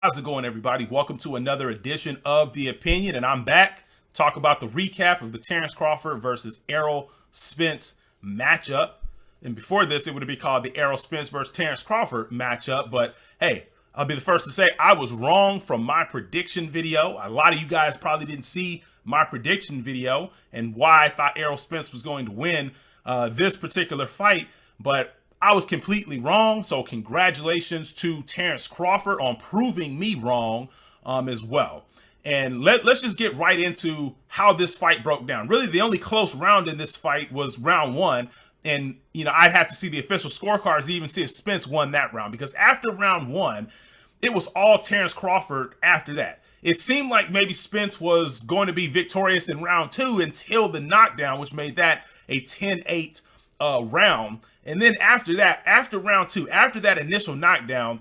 How's it going, everybody? Welcome to another edition of The Opinion, and I'm back to talk about the recap of the Terence Crawford versus Errol Spence matchup. And before this, it would be called the Errol Spence versus Terence Crawford matchup. But hey, I'll be the first to say I was wrong from my prediction video. A lot of you guys probably didn't see my prediction video and why I thought Errol Spence was going to win this particular fight, but I was completely wrong. So congratulations to Terence Crawford on proving me wrong as well. And let's just get right into how this fight broke down. Really, the only close round in this fight was round one. And, I'd have to see the official scorecards to even see if Spence won that round, because after round one, it was all Terence Crawford after that. It seemed like maybe Spence was going to be victorious in round two until the knockdown, which made that a 10-8 round. And then after that, after round two, after that initial knockdown,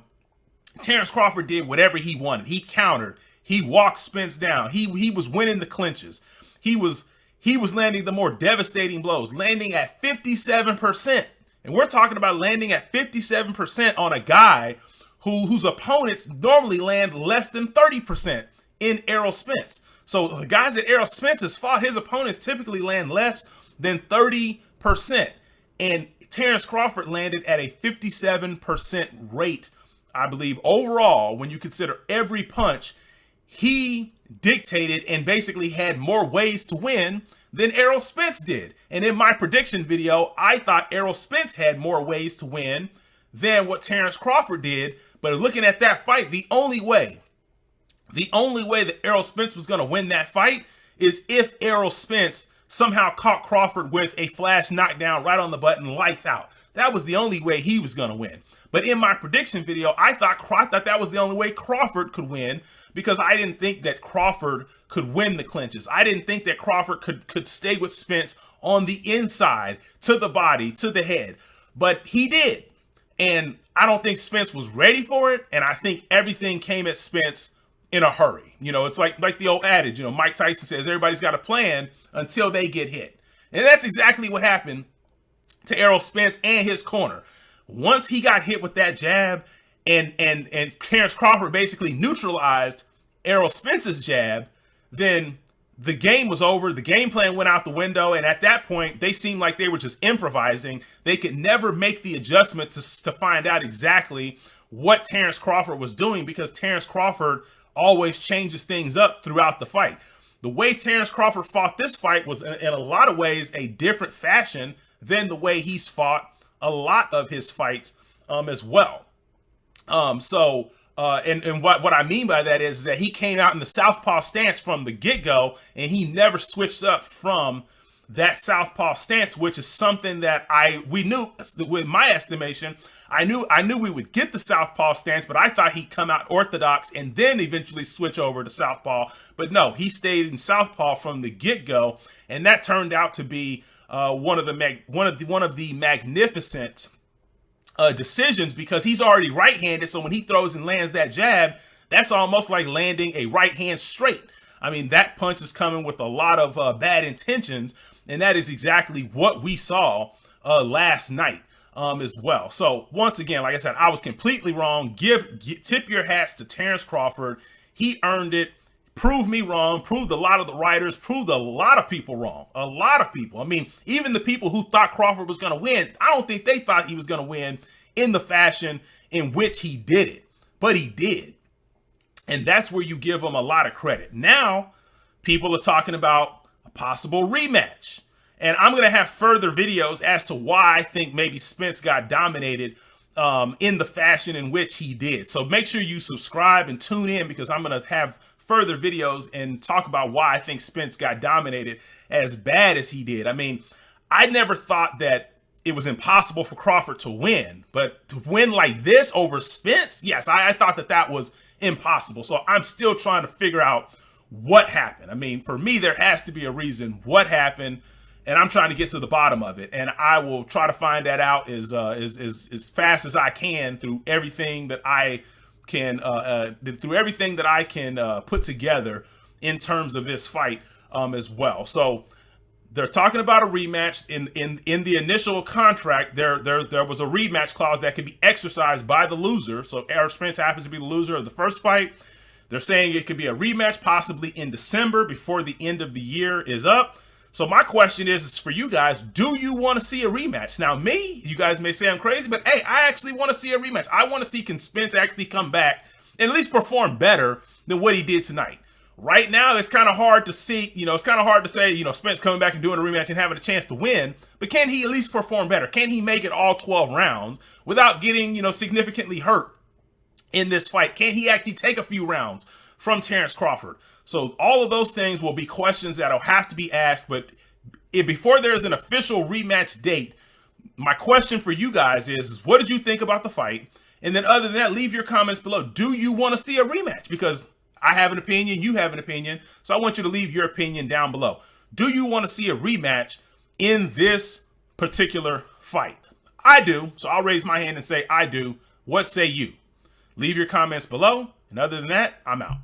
Terence Crawford did whatever he wanted. He countered. He walked Spence down. He was winning the clinches. He was landing the more devastating blows, landing at 57%. And we're talking about landing at 57% on a guy whose opponents normally land less than 30% in Errol Spence. So the guys that Errol Spence has fought, his opponents typically land less than 30%. And Terence Crawford landed at a 57% rate, I believe, overall. When you consider every punch, he dictated and basically had more ways to win than Errol Spence did. And in my prediction video, I thought Errol Spence had more ways to win than what Terence Crawford did. But looking at that fight, the only way that Errol Spence was going to win that fight is if Errol Spence somehow caught Crawford with a flash knockdown right on the button, lights out. That was the only way he was going to win. But in my prediction video, I thought that was the only way Crawford could win, because I didn't think that Crawford could win the clinches. I didn't think that Crawford could stay with Spence on the inside, to the body, to the head. But he did. And I don't think Spence was ready for it. And I think everything came at Spence in a hurry. It's like the old adage, Mike Tyson says, everybody's got a plan until they get hit. And that's exactly what happened to Errol Spence and his corner. Once he got hit with that jab and Terence Crawford basically neutralized Errol Spence's jab, then the game was over. The game plan went out the window. And at that point, they seemed like they were just improvising. They could never make the adjustment to find out exactly what Terence Crawford was doing, because Terence Crawford always changes things up throughout the fight. The way Terence Crawford fought this fight was in a lot of ways a different fashion than the way he's fought a lot of his fights as well. And what I mean by that is that he came out in the southpaw stance from the get-go, and he never switched up from that southpaw stance, which is something that we knew, with my estimation, I knew we would get the southpaw stance, but I thought he'd come out orthodox and then eventually switch over to southpaw. But no, he stayed in southpaw from the get-go, and that turned out to be one of the magnificent decisions, because he's already right-handed. So when he throws and lands that jab, that's almost like landing a right hand straight. I mean, that punch is coming with a lot of bad intentions, and that is exactly what we saw last night as well. So once again, like I said, I was completely wrong. Tip your hats to Terence Crawford. He earned it. Proved me wrong, proved a lot of the writers, proved a lot of people wrong. A lot of people. I mean, even the people who thought Crawford was going to win, I don't think they thought he was going to win in the fashion in which he did it. But he did. And that's where you give him a lot of credit. Now, people are talking about a possible rematch. And I'm going to have further videos as to why I think maybe Spence got dominated in the fashion in which he did. So make sure you subscribe and tune in, because I'm going to have further videos and talk about why I think Spence got dominated as bad as he did. I mean, I never thought that it was impossible for Crawford to win, but to win like this over Spence, yes, I thought that was impossible. So I'm still trying to figure out what happened. I mean, for me, there has to be a reason what happened, and I'm trying to get to the bottom of it. And I will try to find that out as fast as I can through everything that I can put together in terms of this fight as well. So They're talking about a rematch. In the initial contract. There was a rematch clause that could be exercised by the loser. So if Errol Spence happens to be the loser of the first fight, they're saying it could be a rematch possibly in December before the end of the year is up. So my question is for you guys, do you want to see a rematch? Now, me, you guys may say I'm crazy, but hey, I actually want to see a rematch. I want to see can Spence actually come back and at least perform better than what he did tonight. Right now, it's kind of hard to see, it's kind of hard to say, Spence coming back and doing a rematch and having a chance to win, but can he at least perform better? Can he make it all 12 rounds without getting, significantly hurt in this fight? Can he actually take a few rounds from Terence Crawford? So all of those things will be questions that'll have to be asked, but before there's an official rematch date, my question for you guys is what did you think about the fight? And then other than that, leave your comments below. Do you want to see a rematch? Because I have an opinion, you have an opinion, so I want you to leave your opinion down below. Do you want to see a rematch in this particular fight? I do, so I'll raise my hand and say I do. What say you? Leave your comments below, and other than that, I'm out.